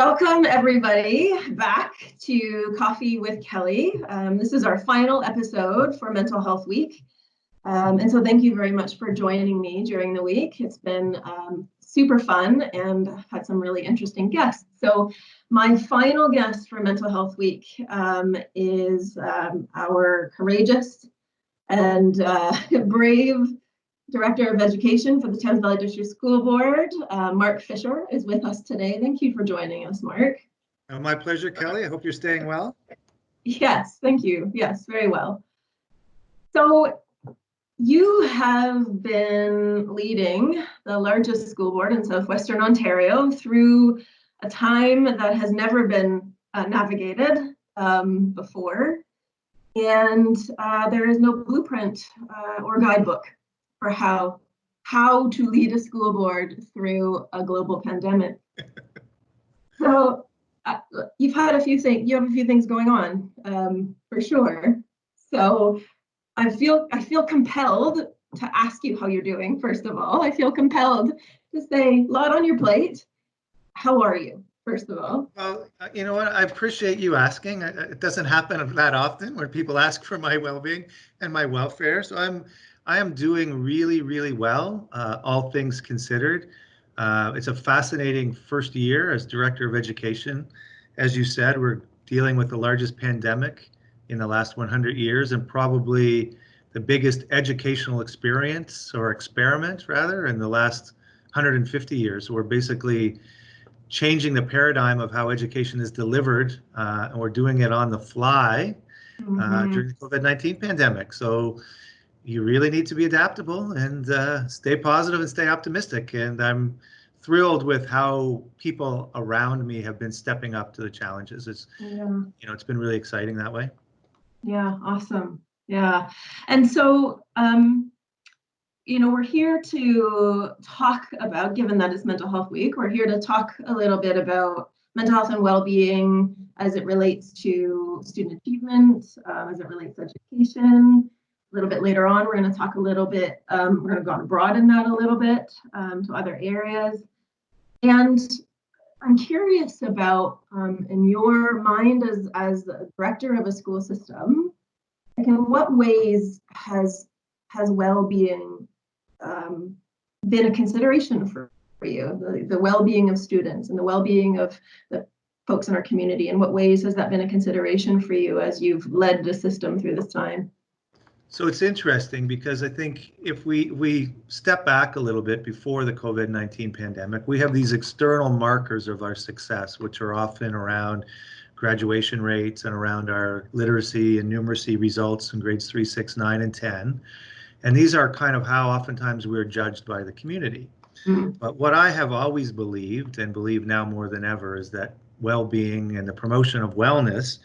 Welcome everybody back to Coffee with Kelly. This is our final episode for Mental Health Week. And so thank you very much for joining me during the week. It's been super fun and I've had some really interesting guests. So my final guest for Mental Health Week is our courageous and brave Director of Education for the Thames Valley District School Board, Mark Fisher, is with us today. Thank you for joining us, Mark. My pleasure, Kelly. I hope you're staying well. Yes, thank you. Yes, very well. So you have been leading the largest school board in southwestern Ontario through a time that has never been navigated before. And there is no blueprint or guidebook for how to lead a school board through a global pandemic. So you've had a few things. You have a few things going on, for sure. So I feel compelled to ask you how you're doing. First of all, I feel compelled to say, a lot on your plate. How are you? First of all. Well, you know what? I appreciate you asking. It doesn't happen that often when people ask for my well-being and my welfare. So I am doing really, really well, all things considered. It's a fascinating first year as Director of Education. As you said, we're dealing with the largest pandemic in the last 100 years and probably the biggest educational experience or experiment, rather, in the last 150 years. We're basically changing the paradigm of how education is delivered, and we're doing it on the fly during the COVID-19 pandemic. So you really need to be adaptable and stay positive and stay optimistic. And I'm thrilled with how people around me have been stepping up to the challenges. It's, it's been really exciting that way. Yeah, awesome. Yeah. And so, we're here to talk about, given that it's Mental Health Week, we're here to talk a little bit about mental health and well-being as it relates to student achievement, as it relates to education. A little bit later on, we're going to talk a little bit, we're going to go and broaden that a little bit to other areas. And I'm curious about, in your mind as the director of a school system, like in what ways has well-being been a consideration for you, the well-being of students and the well-being of the folks in our community? In what ways has that been a consideration for you as you've led the system through this time? So it's interesting because I think if we step back a little bit before the COVID-19 pandemic, we have these external markers of our success, which are often around graduation rates and around our literacy and numeracy results in grades 3, 6, 9, and 10. And these are kind of how oftentimes we're judged by the community. But what I have always believed, and believe now more than ever, is that well-being and the promotion of wellness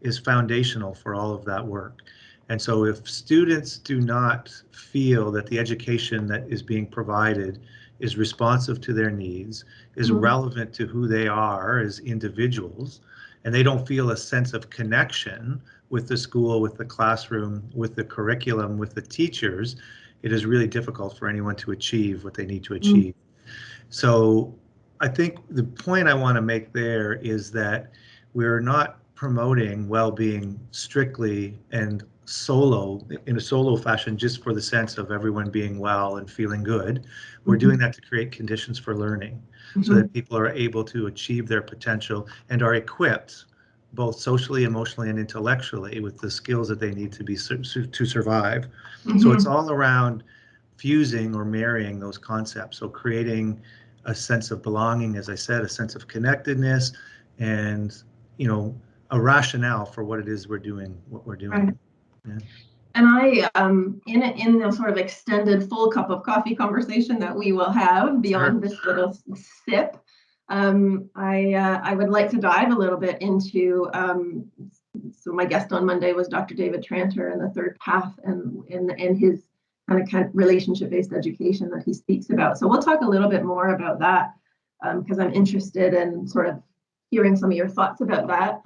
is foundational for all of that work. And so if students do not feel that the education that is being provided is responsive to their needs, is relevant to who they are as individuals, and they don't feel a sense of connection with the school, with the classroom, with the curriculum, with the teachers, it is really difficult for anyone to achieve what they need to achieve. So I think the point I want to make there is that we're not promoting well-being strictly and in a solo fashion just for the sense of everyone being well and feeling good. We're doing that to create conditions for learning so that people are able to achieve their potential and are equipped both socially, emotionally, and intellectually with the skills that they need to survive. So it's all around fusing or marrying those concepts. So creating a sense of belonging, as I said, a sense of connectedness, and a rationale for what it is we're doing, what we're doing. Right. Yeah. And I, in the sort of extended full cup of coffee conversation that we will have beyond this little sip, I would like to dive a little bit into, so my guest on Monday was Dr. David Tranter and the third path and his kind of relationship-based education that he speaks about. So we'll talk a little bit more about that because I'm interested in sort of hearing some of your thoughts about that.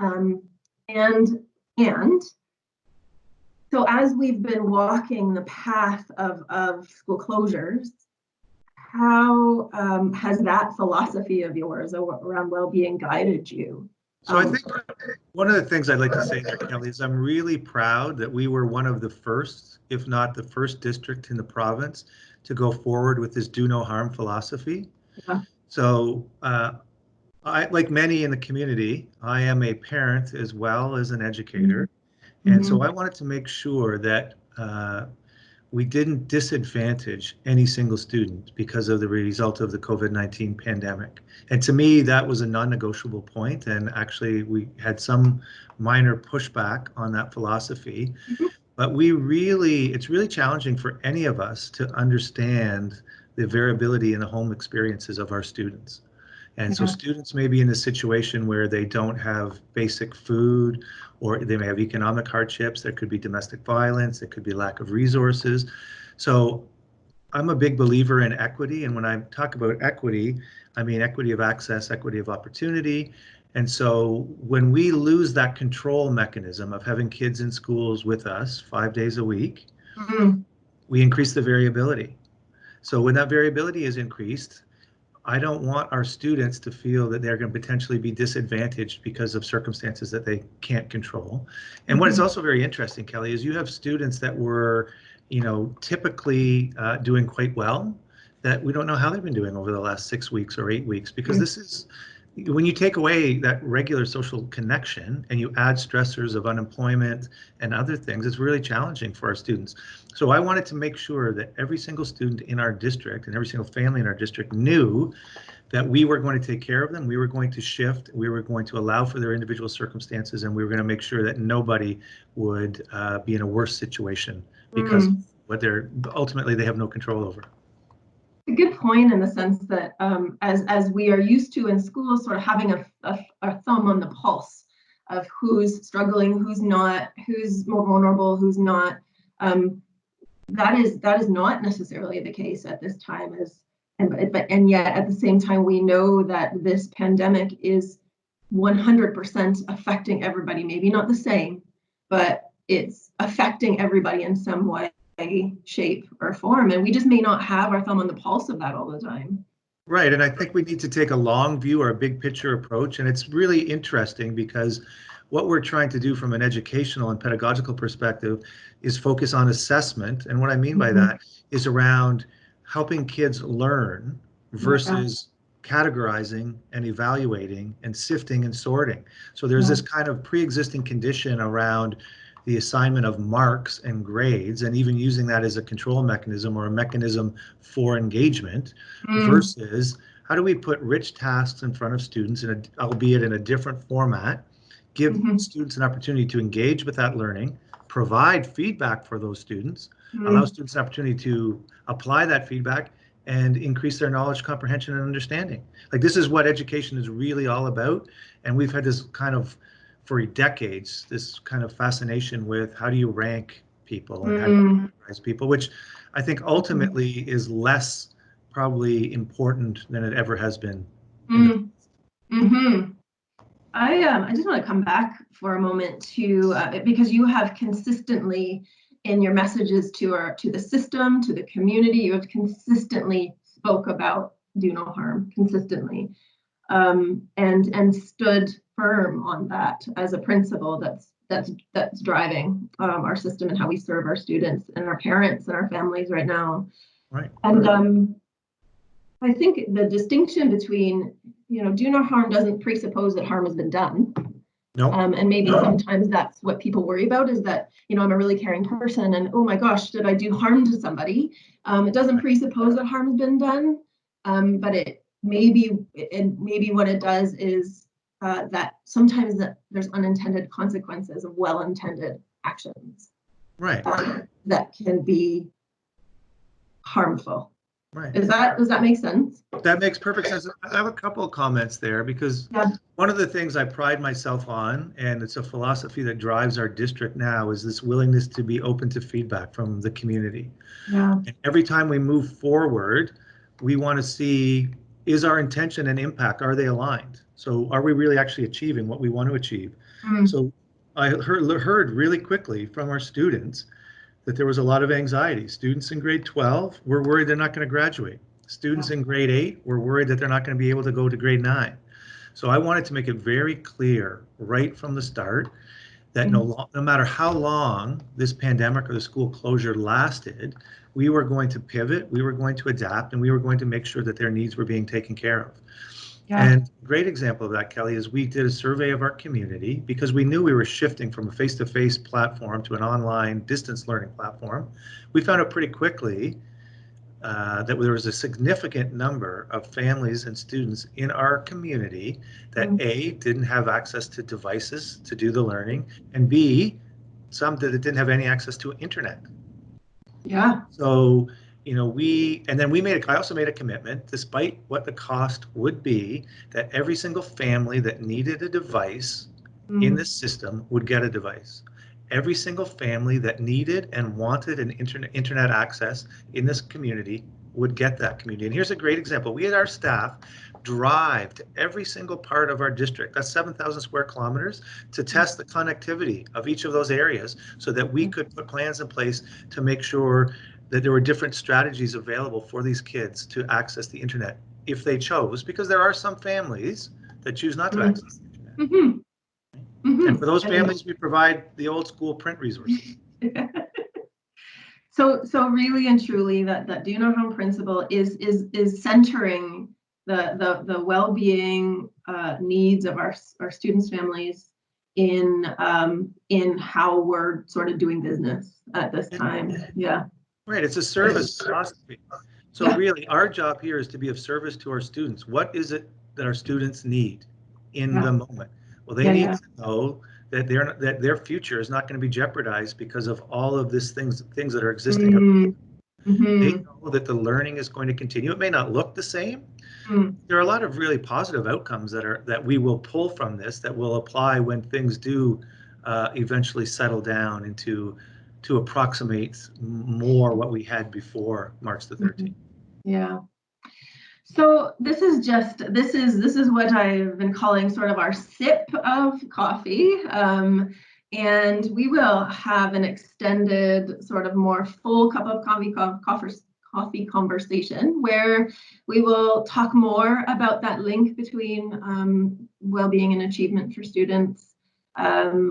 And so as we've been walking the path of school closures, how has that philosophy of yours around well-being guided you? So I think one of the things I'd like to say there, Kelly, is I'm really proud that we were one of the first, if not the first district in the province to go forward with this do no harm philosophy. Yeah. So I, like many in the community, I am a parent as well as an educator. Mm-hmm. And so I wanted to make sure that we didn't disadvantage any single student because of the result of the COVID-19 pandemic. And to me, that was a non-negotiable point. And actually, we had some minor pushback on that philosophy. Mm-hmm. But it's really challenging for any of us to understand the variability in the home experiences of our students. And so Yeah. students may be in a situation where they don't have basic food, or they may have economic hardships. There could be domestic violence. There could be lack of resources. So I'm a big believer in equity. And when I talk about equity, I mean equity of access, equity of opportunity. And so when we lose that control mechanism of having kids in schools with us 5 days a week, Mm-hmm. we increase the variability. So when that variability is increased, I don't want our students to feel that they're going to potentially be disadvantaged because of circumstances that they can't control. And what is also very interesting, Kelly, is you have students that were, typically doing quite well, that we don't know how they've been doing over the last 6 weeks or 8 weeks, because this is, when you take away that regular social connection and you add stressors of unemployment and other things, it's really challenging for our students. So I wanted to make sure that every single student in our district and every single family in our district knew that we were going to take care of them, we were going to shift, we were going to allow for their individual circumstances, and we were going to make sure that nobody would be in a worse situation because what ultimately they have no control over. A good point in the sense that as we are used to in schools, sort of having a thumb on the pulse of who's struggling, who's not, who's more vulnerable, who's not. That is not necessarily the case at this time. And yet at the same time, we know that this pandemic is 100% affecting everybody. Maybe not the same, but it's affecting everybody in some way, shape, or form, and we just may not have our thumb on the pulse of that all the time. Right, and I think we need to take a long view or a big picture approach, and it's really interesting because what we're trying to do from an educational and pedagogical perspective is focus on assessment, and what I mean by that is around helping kids learn versus categorizing and evaluating and sifting and sorting. So there's this kind of pre-existing condition around the assignment of marks and grades, and even using that as a control mechanism or a mechanism for engagement, versus how do we put rich tasks in front of students, albeit in a different format, give students an opportunity to engage with that learning, provide feedback for those students, allow students an opportunity to apply that feedback, and increase their knowledge, comprehension, and understanding. Like, this is what education is really all about. And we've had this kind of, for decades, this kind of fascination with how do you rank people and how do you categorize people, which I think ultimately is less probably important than it ever has been. I just want to come back for a moment to because you have consistently in your messages to the system, to the community, you have consistently spoke about do no harm consistently, and stood firm on that as a principle that's driving our system and how we serve our students and our parents and our families right now. Right. And I think the distinction between, do no harm doesn't presuppose that harm has been done. No. And maybe sometimes that's what people worry about, is that, I'm a really caring person and, oh my gosh, did I do harm to somebody? It doesn't presuppose that harm has been done, but it maybe what it does is that sometimes that there's unintended consequences of well-intended actions. Right. That can be harmful. Right. Does that make sense? That makes perfect sense. I have a couple of comments there because one of the things I pride myself on, and it's a philosophy that drives our district now, is this willingness to be open to feedback from the community. Yeah. And every time we move forward, we want to see, is our intention and impact, are they aligned? So are we really actually achieving what we want to achieve? So I heard really quickly from our students that there was a lot of anxiety. Students in grade 12 were worried they're not going to graduate. Students in grade 8 were worried that they're not going to be able to go to grade 9. So I wanted to make it very clear right from the start that no matter how long this pandemic or the school closure lasted, we were going to pivot, we were going to adapt, and we were going to make sure that their needs were being taken care of. Yeah. And a great example of that, Kelly, is we did a survey of our community because we knew we were shifting from a face-to-face platform to an online distance learning platform. We found out pretty quickly that there was a significant number of families and students in our community that A, didn't have access to devices to do the learning, and B, some that didn't have any access to internet. Yeah. So, you know, I also made a commitment, despite what the cost would be, that every single family that needed a device in this system would get a device. Every single family that needed and wanted an internet access in this community would get that community. And here's a great example. We had our staff drive to every single part of our district, that's 7,000 square kilometers, to test the connectivity of each of those areas so that we could put plans in place to make sure that there were different strategies available for these kids to access the internet if they chose, because there are some families that choose not to access the internet. And for those families, we provide the old school print resources. So really and truly, that Do No Harm principle is centering the well-being needs of our students' families in how we're sort of doing business at this time. Yeah. Right. It's a service philosophy. So really, our job here is to be of service to our students. What is it that our students need in the moment? Well, they need to know that their future is not going to be jeopardized because of all of these things that are existing. They know that the learning is going to continue. It may not look the same. There are a lot of really positive outcomes that we will pull from this that will apply when things do eventually settle down into to approximate more what we had before March the 13th. Yeah. So this is what I've been calling sort of our sip of coffee. And we will have an extended sort of more full cup of coffee conversation where we will talk more about that link between well-being and achievement for students.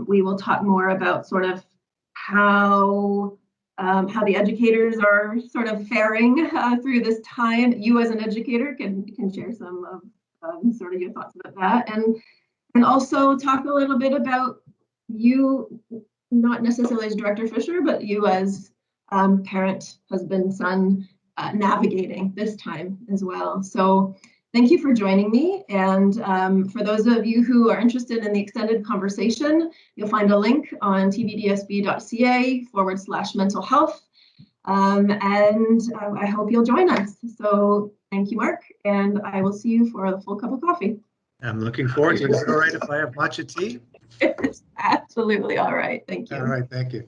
We will talk more about sort of how the educators are sort of faring through this time. You as an educator can share some of sort of your thoughts about that, and also talk a little bit about you, not necessarily as Director Fisher, but you as parent, husband, son, navigating this time as well. So thank you for joining me. And for those of you who are interested in the extended conversation, you'll find a link on tvdsb.ca/mental health. And I hope you'll join us. So thank you, Mark. And I will see you for the full cup of coffee. I'm looking forward to it. Is it all right if I have matcha tea? It's absolutely all right. Thank you. All right. Thank you.